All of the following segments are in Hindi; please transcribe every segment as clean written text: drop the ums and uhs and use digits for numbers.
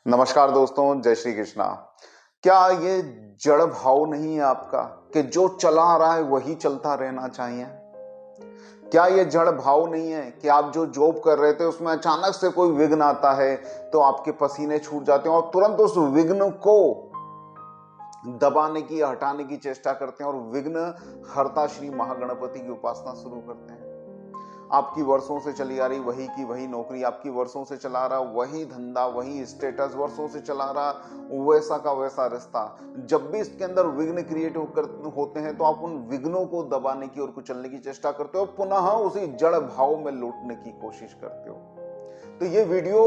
नमस्कार दोस्तों, जय श्री कृष्णा। क्या ये जड़ भाव नहीं है आपका कि जो चला आ रहा है वही चलता रहना चाहिए? क्या ये जड़ भाव नहीं है कि आप जो जॉब कर रहे थे उसमें अचानक से कोई विघ्न आता है तो आपके पसीने छूट जाते हैं और तुरंत उस विघ्न को दबाने की, हटाने की चेष्टा करते हैं और विघ्न हरता श्री महागणपति की उपासना शुरू करते हैं। आपकी वर्षों से चली आ रही वही की वही नौकरी, आपकी वर्षों से चला रहा वही धंधा, वही स्टेटस, वर्षों से चला रहा वैसा का वैसा रिश्ता, जब भी इसके अंदर विघ्न क्रिएट होते हैं तो आप उन विघ्नों को दबाने की और कुचलने की चेष्टा करते हो, पुनः उसी जड़ भाव में लौटने की कोशिश करते हो। तो ये वीडियो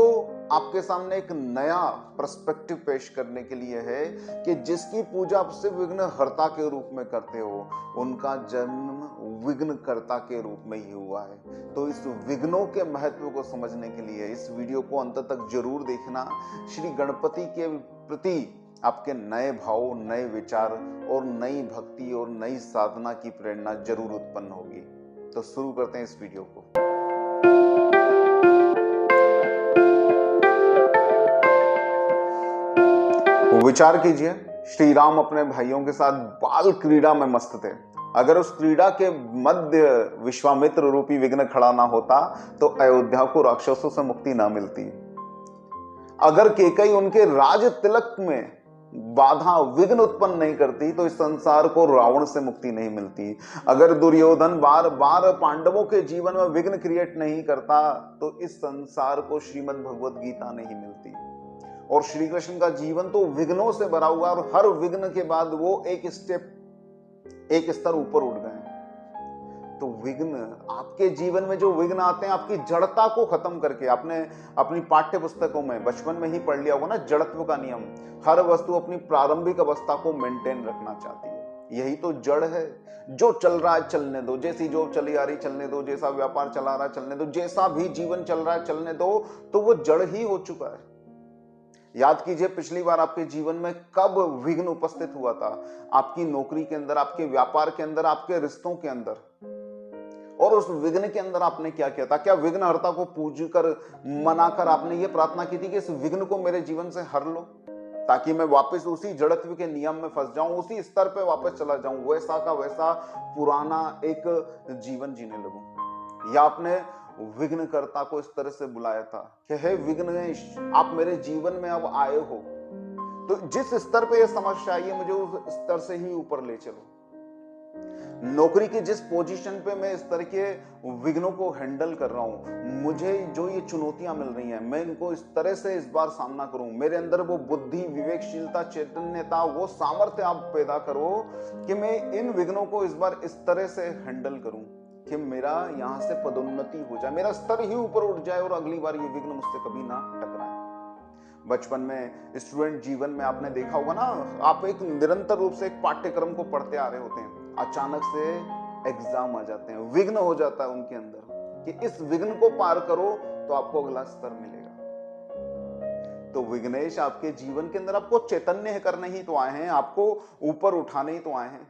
आपके सामने एक नया पर्सपेक्टिव पेश करने के लिए है कि जिसकी पूजा आप सिर्फ विघ्नहर्ता के रूप में करते हो, उनका जन्म विघ्नकर्ता के रूप में ही हुआ है। तो इस विघ्नों के महत्व को समझने के लिए इस वीडियो को अंत तक जरूर देखना। श्री गणपति के प्रति आपके नए भाव, नए विचार और नई भक्ति और नई साधना की प्रेरणा जरूर उत्पन्न होगी। तो शुरू करते हैं इस वीडियो को। विचार कीजिए, श्री राम अपने भाइयों के साथ बाल क्रीड़ा में मस्त थे। अगर उस क्रीड़ा के मध्य विश्वामित्र रूपी विघ्न खड़ा ना होता तो अयोध्या को राक्षसों से मुक्ति ना मिलती। अगर केकई उनके राज तिलक में बाधा, विघ्न उत्पन्न नहीं करती तो इस संसार को रावण से मुक्ति नहीं मिलती। अगर दुर्योधन बार बार पांडवों के जीवन में विघ्न क्रिएट नहीं करता तो इस संसार को श्रीमद् भगवद गीता नहीं मिलती। और श्री कृष्ण का जीवन तो विघ्नों से भरा हुआ और हर विघ्न के बाद वो एक स्तर ऊपर उठ गए। तो विघ्न, आपके जीवन में जो विघ्न आते हैं आपकी जड़ता को खत्म करके, आपने अपनी पाठ्य पुस्तकों में बचपन में ही पढ़ लिया होगा ना, जड़त्व का नियम। हर वस्तु अपनी प्रारंभिक अवस्था को मेंटेन रखना चाहती है। यही तो जड़ है। जो चल रहा है चलने दो, जैसी जॉब चली आ रही चलने दो, जैसा व्यापार चला रहा है चलने दो, जैसा भी जीवन चल रहा है चलने दो, तो वो जड़ ही हो चुका है। याद कीजिए, पिछली बार आपके जीवन में कब विघ्न उपस्थित हुआ था? आपकी नौकरी के अंदर, आपके व्यापार के अंदर, आपके रिश्तों के अंदर। और उस विघ्न के अंदर आपने क्या किया था? क्या विघ्नहर्ता को पूज कर, मनाकर आपने ये प्रार्थना की थी कि इस विघ्न को मेरे जीवन से हर लो, ताकि मैं वापस उसी जड़त्व के नियम में फंस जाऊं, उसी स्तर पे वापस चला जाऊं, वैसा का वैसा पुराना एक जीवन जीने लगूं? या आपने विघ्नकर्ता को इस तरह से बुलाया था कि हे विघ्नेश, आप मेरे जीवन में अब आए हो, तो जिस स्तर पे यह समस्या आई है मुझे उस स्तर से ही ऊपर ले चलो। नौकरी की जिस पोजीशन पे मैं इस तरह के विघ्नों को हैंडल कर रहा हूं, मुझे जो ये चुनौतियां मिल रही हैं, मैं इनको इस तरह से इस बार सामना करूं। मेरे अंदर वो बुद्धि, विवेकशीलता, चैतन्यता, वो सामर्थ्य आप पैदा करो कि मैं इन विघ्नों को इस बार इस तरह से हैंडल करूं कि मेरा यहां से पदोन्नति हो जाए, मेरा स्तर ही ऊपर उठ जाए और अगली बार ये विघ्न मुझसे कभी ना टकराए। बचपन में, स्टूडेंट जीवन में आपने देखा होगा ना, आप एक निरंतर रूप से एक पाठ्यक्रम को पढ़ते आ रहे होते हैं, अचानक से एग्जाम आ जाते हैं, विघ्न हो जाता है उनके अंदर कि इस विघ्न को पार करो तो आपको अगला स्तर मिलेगा। तो विघ्नेश आपके जीवन के अंदर आपको चैतन्य करने ही तो आए हैं, आपको ऊपर उठाने ही तो आए हैं।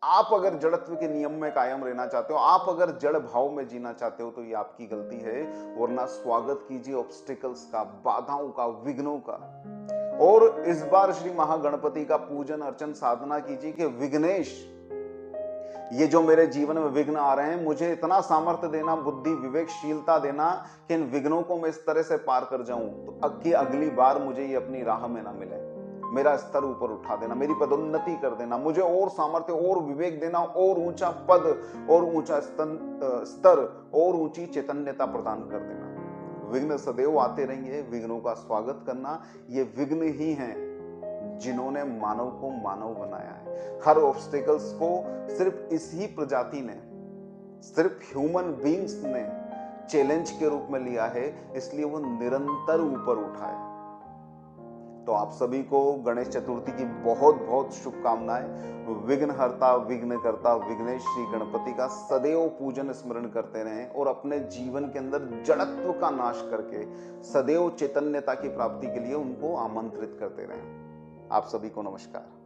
आप अगर जड़त्व के नियम में कायम रहना चाहते हो, आप अगर जड़ भाव में जीना चाहते हो तो ये आपकी गलती है। वरना स्वागत कीजिए ऑब्स्टिकल्स का, बाधाओं का, विघ्नों का। और इस बार श्री महागणपति का पूजन अर्चन साधना कीजिए कि विघ्नेश, ये जो मेरे जीवन में विघ्न आ रहे हैं, मुझे इतना सामर्थ्य देना, बुद्धि, विवेकशीलता देना कि इन विघ्नों को मैं इस तरह से पार कर जाऊं तो अगली बार मुझे ये अपनी राह में ना मिले। मेरा स्तर ऊपर उठा देना, मेरी पदोन्नति कर देना, मुझे और सामर्थ्य और विवेक देना, और ऊंचा पद और ऊंचा स्तर और ऊंची चैतन्यता प्रदान कर देना। विघ्न सदैव आते रहेंगे, विघ्नों का स्वागत करना। ये विघ्न ही हैं जिन्होंने मानव को मानव बनाया है। हर ऑब्स्टिकल्स को सिर्फ इसी प्रजाति ने, सिर्फ ह्यूमन बीइंग्स ने चैलेंज के रूप में लिया है, इसलिए वो निरंतर ऊपर उठा है। तो आप सभी को गणेश चतुर्थी की बहुत बहुत शुभकामनाएं। विघ्नहर्ता, विघ्नकर्ता, विघ्नेश श्री गणपति का सदैव पूजन स्मरण करते रहें और अपने जीवन के अंदर जड़त्व का नाश करके सदैव चैतन्यता की प्राप्ति के लिए उनको आमंत्रित करते रहें। आप सभी को नमस्कार।